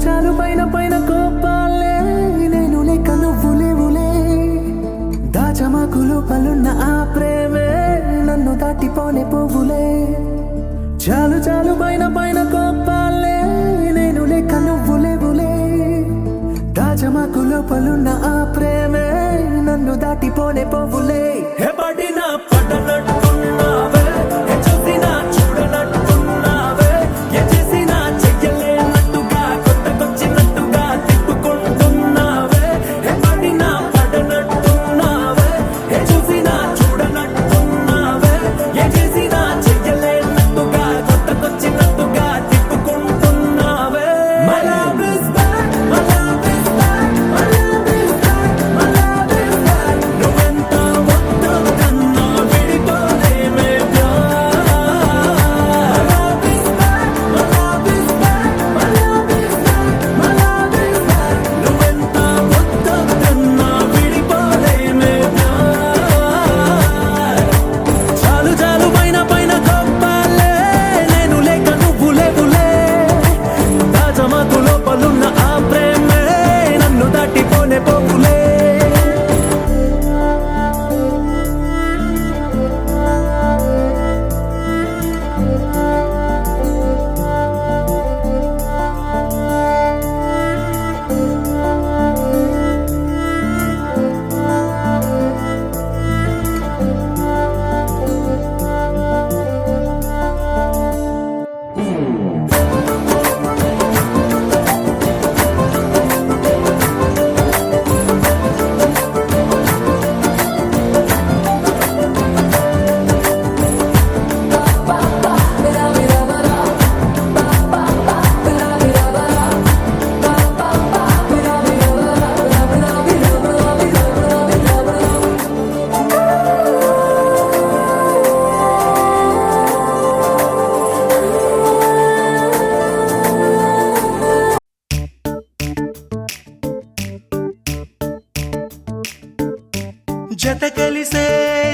చాలు పైన పైన కోపాలే నేను లేక నువ్వు లేవులే దాచమాకు లోపలున్న ఆ ప్రేమే నన్ను దాటిపోనే పోవులే చాలు పైన పైన కోపాలే నేను లేక నువ్వు లేవులే దాచమాకు లోపలున్న ఆ ప్రేమే నన్ను దాటిపోనే పోవులే పడిన పడనట్టున్నావే చూసినా చూడనట్టున్నావే చేసినా చెయ్యలేనట్టుగా కొత్తకొచ్చినట్టుగా తిప్పుకుంటున్నావే పడిన పడనట్టున్నావే చూసినా చూడనట్టున్నావే చేసినా చెయ్యలేనట్టుగా కొత్తకొచ్చినట్టుగా తిప్పుకుంటున్నావే My love is back, my love is back, my love is back, my love is back. నువ్వెంత వద్దన్నా విడిపోలేమే My love is back, my love is back, my love is back, my love is back. నువ్వెంత వద్దన్నా విడిపోలేమే చాలు పైన పైన గొప్పలే నేను లేక నువ్వు లేవులే దాచమాకు లోపలున్న ఆ ప్రేమే నన్ను దాటిపోనే పోవులే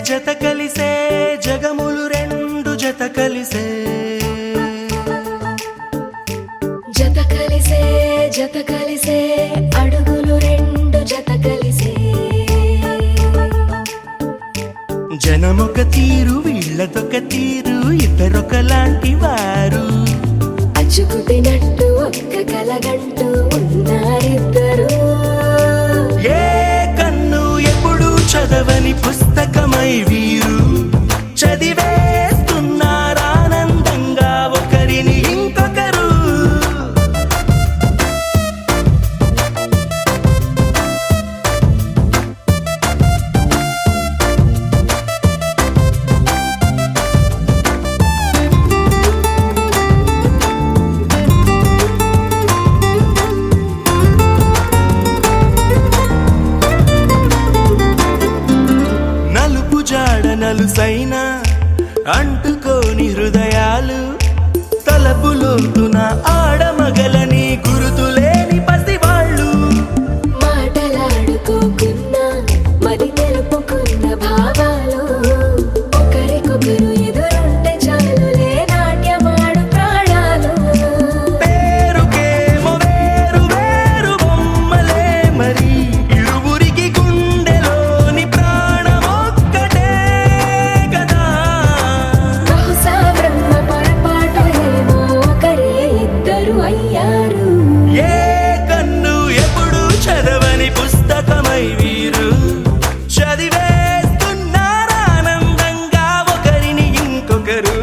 జత కలిసే జగములు రెండు జత కలిసే అడుగులు రెండు జత కలిసే జనమొక తీరు వీళ్ళదొక తీరు ఇద్దరొకలాంటి వారు అచ్చుకుతినట్టు ఒక్క కలగంటూ ఉన్నారిద్దరు ఏ కన్ను ఎప్పుడు చదవని పుస్తకమై వీరు చదివేస్తున్నారానందంగా ఒకరిని ఇంకొకరు నలుసైన అంటుకోని హృదయాలు తలపులోతున ఆడమగలని గురుతులేని పసివాళ్ళు అయ్యారు. ఏ కన్ను ఎప్పుడు చదవని పుస్తకమై వీరు చదివేస్తున్నారానందంగా ఒకరిని ఇంకొకరు.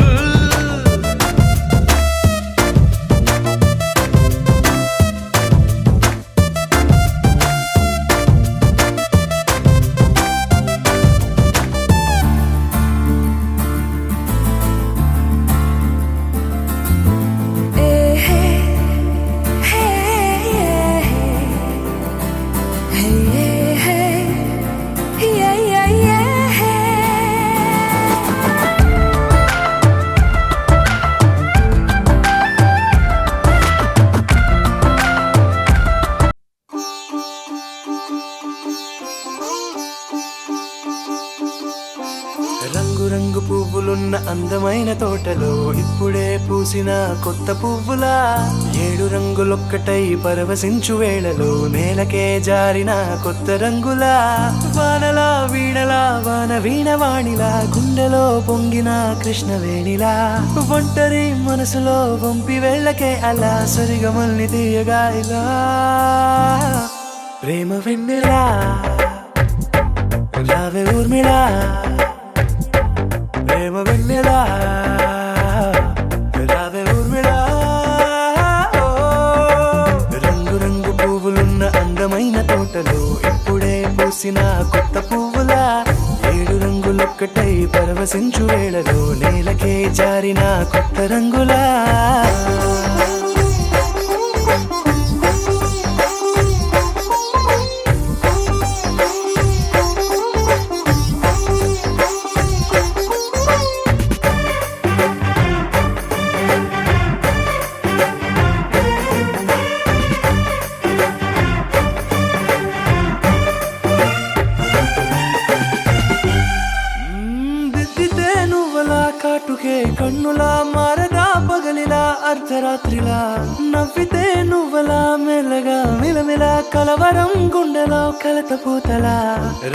రంగురంగు పువ్వులున్న అందమైన తోటలో ఇప్పుడే పూసిన కొత్త పువ్వులా 7 రంగులొక్కటై పరవశించు వేళలో నేలకే జారిన కొత్త రంగులా వానలా వీణలా వాన వీణవాణిలా గుండెలో పొంగిన కృష్ణవేణిలా ఒంటరి మనసులో వంపి వెళ్ళకే అలా సరిగమల్ని తీయగా ఇలా ప్రేమ వెన్నెలా రావే ఊర్మిళా ప్రేమ వెన్నెలా రావే ఊర్మిళా. రంగు రంగు పువ్వులున్న అందమైన తోటలో ఇప్పుడే పూసిన కొత్త పువ్వులా 7 రంగులొక్కటై పరవశించు వేళలో నేలకే జారిన కొత్త రంగులా. కాటుకే కన్నులా మారదా పగలిలా అర్ధరాత్రిలా నవ్వితే నువ్వలా మెల్లగా మిలమిలా కలవరం గుండెలో కలత పూతలా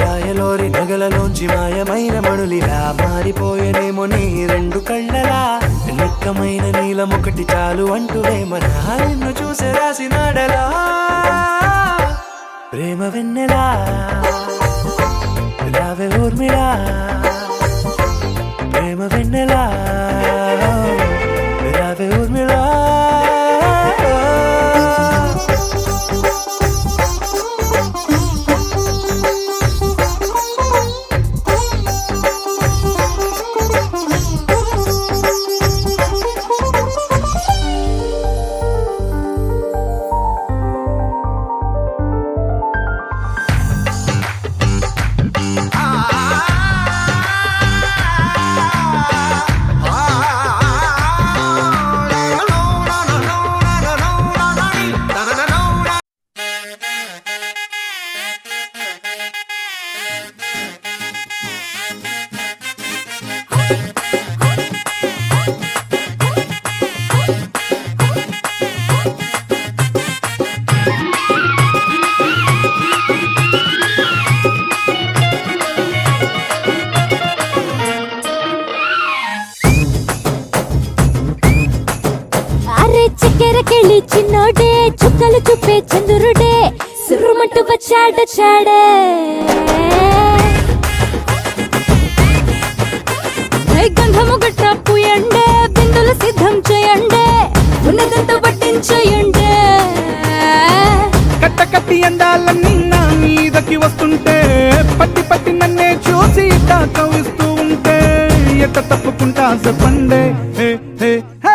రాయలోరి నగలలోంచి మాయమైన మణులిలా మారిపోయేనేమో నీ 2 కళ్ళలా నిక్కమైన నీలం ఒకటి చాలు అంటూ వేమనా నిన్ను చూసే రాసినాడలా ప్రేమ వెన్నెలా రావే ఊర్మిళా ప్రేమ వెన్నెలా రావే ఊర్మిళా. చక్కెరకెళ్ళి చిన్నోడే చుక్కలు చూపే చంద్రుడే సుర్రుమంటూ వచ్చాడే గంధము గట్ట పూయండే బిందులు సిద్ధం చేయండే ఉన్నదంతా పట్టించేయండే కట్ట కట్టి అందాలన్నీ నా మీదకి వస్తుంటే పట్టి పట్టి నన్నే చూసి కవిస్తూ ఉంటే ఎట్ట తప్పుకుంటా చెప్పండే హే హే హే.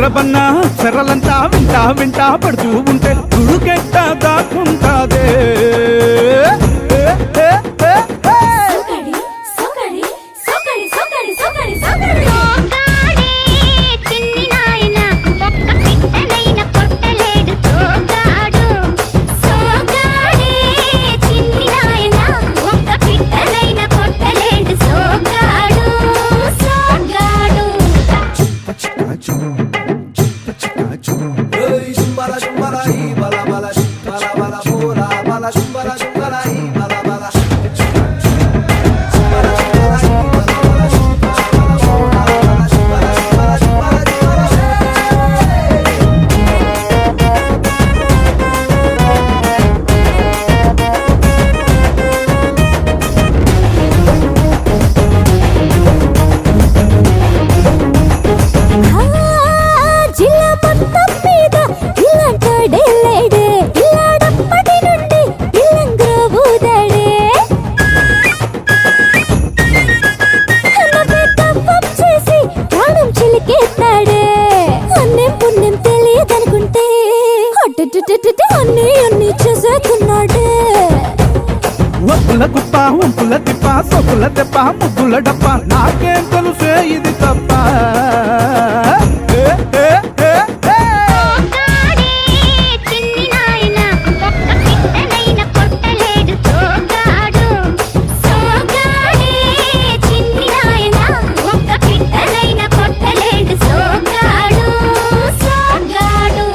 అక్షరబన్నా అక్షరాలంతా వింటా వింటా పడుతూ ఉంటే తుడుకెట్ట దాక్కుంటాదే సోకడి సోకడి సోకడి సోకడి సోకడి సోకడి సోగాడే చిన్ని నాయన ఒక్క పిట్టనైన కొట్టలేడు సోగాడు సోగాడే చిన్ని నాయన ఒక్క పిట్టనైన కొట్టలేడు సోగాడు సోగాడు Hey, shumbara shumbara hi bala bala bala bala bola bala shumbara shumbara hi bala bala shumbara shumbara hi bala bala shumbara bala bola bala shumbara shumbara shumbara జిల్లా మొత్తం మీద ఇల్లంటాడే లేడే ఇల్లాడప్పటి నుండి ఇల్లంగా ఊదాడే తప్పం చేసి ప్రాణం చిలికేస్తాడే అన్నేం పుణ్యం తెలియదనుకుంటే అన్ని అన్ని చేసేస్తున్నాడే ఒప్పుల కుప్ప ఉంపుల తిప్ప సొప్పుల తెప్ప ముద్దుల డప్ప నాకేం తెలుసే ఇది తప్ప ఏ, ఏ, ఏ, ఏ. సోగాడే చిన్ని నాయన ఒక్క పిట్టనైన కొట్టలేడు సోగాడు సోగాడే చిన్ని నాయన ఒక్క పిట్టనైన కొట్టలేడు సోగాడు సోగాడు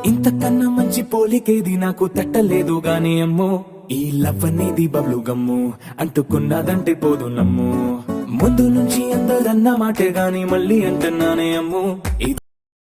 ఇంతకన్నా మంచి పోలికేది నాకు తట్టలేదు గాని అమ్మో ఈ లవ్ అనేది బబ్లు గమ్ము అంటుకున్నదంటే పోదు నమ్ము ముందు నుంచి అందరన్న మాటే గాని మళ్ళీ అంటున్నానే అమ్ము